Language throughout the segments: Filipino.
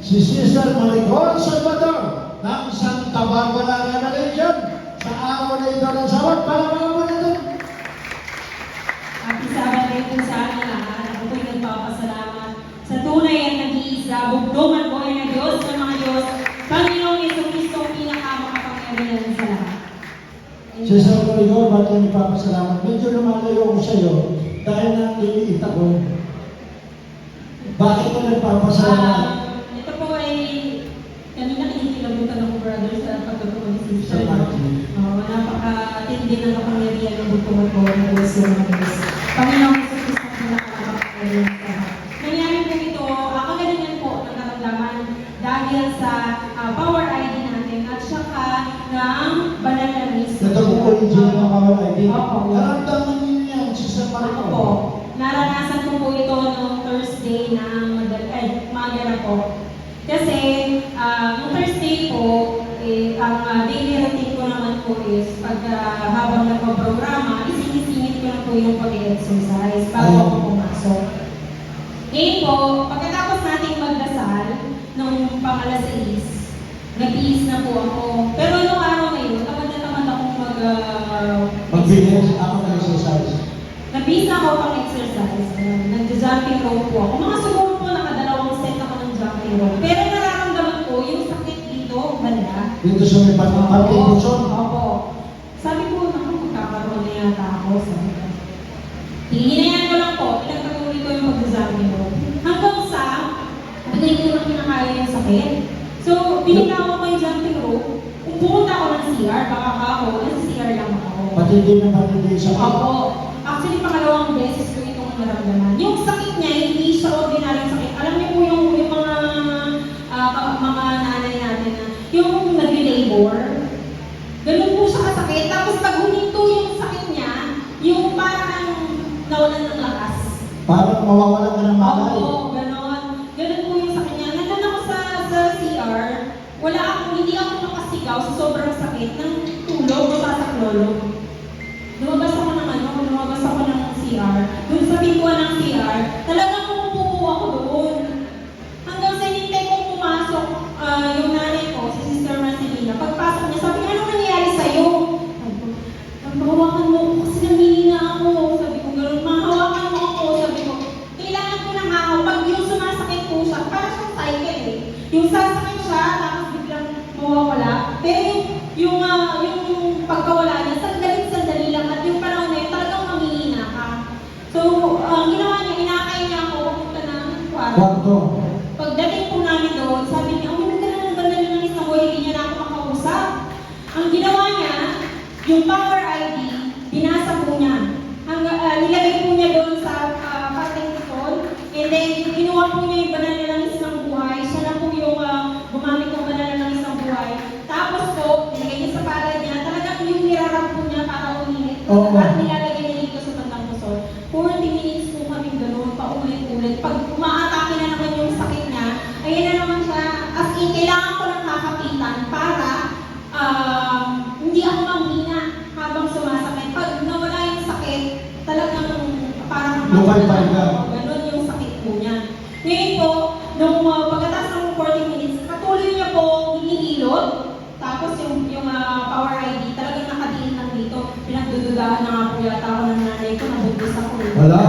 si Sister Maricol Salvador ng Santa Barbara Region sa araw na ito ng Sabat. Palamanan mo na ito. Happy Sabbath rin po sa akin lahat. Ako po'y nagpapasalamat sa tunay at nag-iisa, bugdungan ko ay na Diyos ng mga Diyos, Panginoong Jesucristo, ang pinakamakapangyarihan sa lahat. Sister Maricol, ba't ka nagpapasalamat? Medyo lumalayo ko sa iyo dahil naliliit ako. Bakit ka nagpapasalamat? Ito po ay kanina kinikilabutan ako, brother, sa pagtuturo ni Sa Sister. Martin. Napaka-tindi ng kapangyarihan ng bugtungan ko ng Diyos ng mga Diyos. Panginoong Jesucristo, ang pinakamakapangyarihan sa lahat. Nangyari po ito, ako ganyan po nakaramdaman dahil sa power ID natin at saka ng banal na miss. Ito po original ng Power ID. Opo. Naramdaman niyo yan, Sister Ako Maricol. po, naranasan ko po ito noong Thursday na umaga na po. Kasi, noong Thursday po, ang daily routine ko naman po is pag habang nagpa-programa, isinisingit ko lang po yung pag-exercise bago ako pumasok. Ngayon po, pagkatapos nating magdasal, nung pang-alas 6, nag-iis na po ako. Pero nung araw na yun, tamad na tamad akong Mag-finish ako ng exercise. nag-iis na ako pang-exercise. Nag-jumping rope po ako. Mga siguro po nakadalawang set ako ng jumping rope. Pero nararamdaman ko yung sakit dito, banda. Dito sa may parting puson. Opo. Sabi ko, naku, magkakaroon na yata ako. Sabi ko. Hihinayan ko lang po. Pinagpatuloy ko yung mag-jumping rope. Hanggang sa, hindi ko lang kinakaya yung sakit. So, binitawan ko yung jumping rope. Kung pumunta ako ng CR, baka ako, nasa CR lang ako. Patindi na patindi sa Opo. Actually, pangalawang beses ko itong naramdaman. Yung sakit niya, hindi siya ordinaryong sakit. Alam niyo po yung mga nanay natin na yung nag-labor, ganun po siya kasakit. Tapos pag huminto yung sakit niya, yung parang nawalan ng lakas. Parang mawawalan ka ng malay. Oo, ganon. Ganun po yung sakit niya. Nandun ako sa CR, hindi ako makasigaw sa sobrang sakit ng tulog o sasaklolo. Lumabas ako ng CR. Doon sa pintuan ng CR, talagang pumupupo ako doon. Hanggang sa hinintay kong pumasok, yung nanay ko, si Sister Marcelina, pagpasok niya, sabi, anong nangyari sa'yo? Sabi ko, mahawakan mo ako kasi namihina ako. Sabi ko, gano'n, mahawakan mo ako. Sabi ko, kailangan ko ng ako. Pag yung sumasakit po siya, parang siyang cycle eh. Yung sasakit siya, tapos biglang mawawala. Pero yung pagkawala niya, sandali lang. At yung panahon na yun, talagang mamihina ka. So, ginawa niya, inakay niya ako, pumunta ng Kwarto. Pagdating po namin doon, sabi niya, huwag ka na ng banal na isang buhay, hindi niya na ako makausap. Ang ginawa niya, yung power ID, binasa po niya. Nilagay po niya doon sa parting phone, and then ginawa po niya yung banal na isang buhay. Siya na po yung gumamit ng banal na isang buhay. Tapos po, nilagay niya sa palad niya, talagang yung nirarap po niya para uminit. Oo. At nilalagay niya dito sa bandang puso. 40 minutes po kami ganoon, paulit-ulit. Pag umaatake na naman yung sakit niya, ayan na naman siya, as in, kailangan ko lang kakapitan para hindi ako manghina habang sumasakit. Pag nawala yung sakit, talagang parang Lumay-pay ka. Ganon yung sakit po niya. Ngayon po, nung pagkatapos ng 40 minutes, patuloy niya po hinihilot. Tapos yung power ID, talagang nakadiin lang dito. Pinagdududahan na nga po yata ako ng nanay ko, nabugis ako. Wala.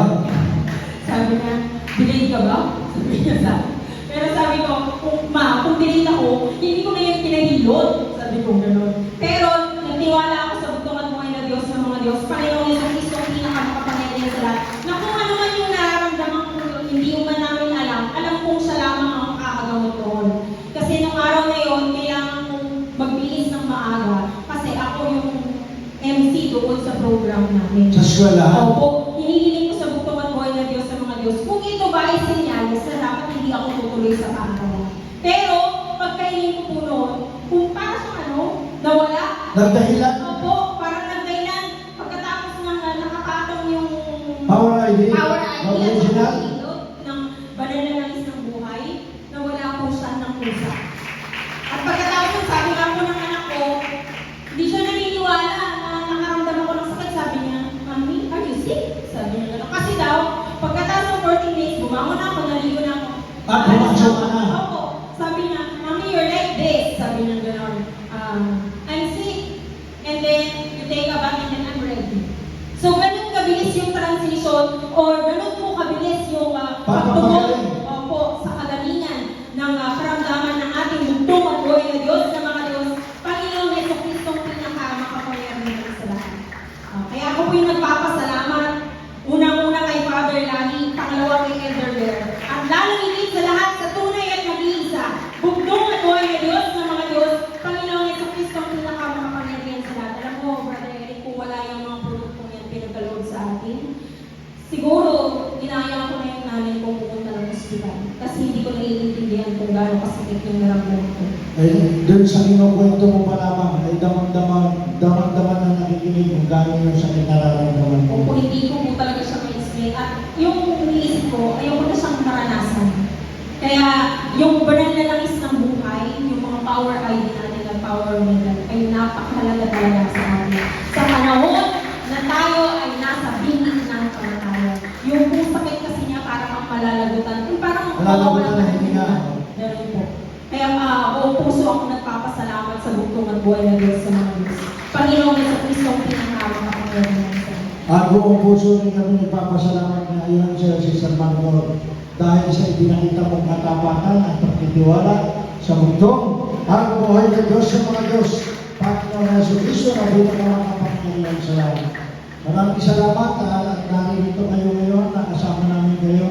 Sabi niya, delayed ka ba? Sabi niya sa pero sabi ko, kung delayed ako, hindi ko na yung pinahilot. Sabi ko gano'n. Pero, nagtiwala ako sa bugtungan mo na Diyos ng mga Diyos. Panginoong Jesucristo, ang pinakamakapangyarihan sa lahat. Na kung ano man yung nararamdaman ko, hindi man namin alam kong siya lamang ang makakagamot doon. Kasi nung araw na yun, kailangan kong magbilis ng maaga. Kasi ako yung MC doon sa program namin. Sa eskwelahan. Opo, hinihiling ko sa bugtungan mo na Diyos ng mga Diyos. Kung ito ba ay senyales na dapat hindi ako tutuloy sa pangalan. Pero, pagkahiling ko po noon, kung para sa nawala. Nagdahilan. Opo, parang nagdahilan. Pagkatapos ng nakakatong yung Power ID. power ID at Original. sa hilot ng banal na langis ng buhay, nawala po siya ng pusa. At pagkatapos, sabi nga po ng anak ko, hindi siya naniniwala na nakaramdam ako ng sakit. Sabi niya, Mami, are you sick? Sabi niya gano'n. Kasi daw, pagkatapos ng 14 days, bumangon ako, naligo na ako. Pumasok ka na. Opo. Sabi gaano kasakit yung naramdaman ko. Eh, doon sa kinukwento mo pa lamang, ay damang-daman na nakikinig kung gano'n yung sakit nararamdaman mo. Kung hindi ko po talaga siya ma-explain. At yung iniisip ko, ayoko na siyang maranasan. Kaya yung banal na langis ng buhay, yung mga power ID natin na power women, ay napakahalaga talaga sa atin. Sa panahon na tayo ay nasa bingit ng kamatayan. Yung kung sakit kasi niya parang ang malalagutan. Yung parang Malalagutan na hindi nga. Ganun po. Kaya buong puso ako nagpapasalamat sa bugtong at buhay na Diyos sa mga Diyos. Panginoon sa Kristo ang pinakawang kapangyarihan sa atin. At buong puso rin kami nagpapasalamat na ayon sa Sister Marmor dahil sa ipinakita mong katapatan at pagtitiwala sa bugtong ang buhay ng Diyos sa mga Diyos. Panginoon Yesu Cristo na bilang mga kapangyarihan sa lahat. Maraming salamat at narito kayo ngayon, nakasama namin kayo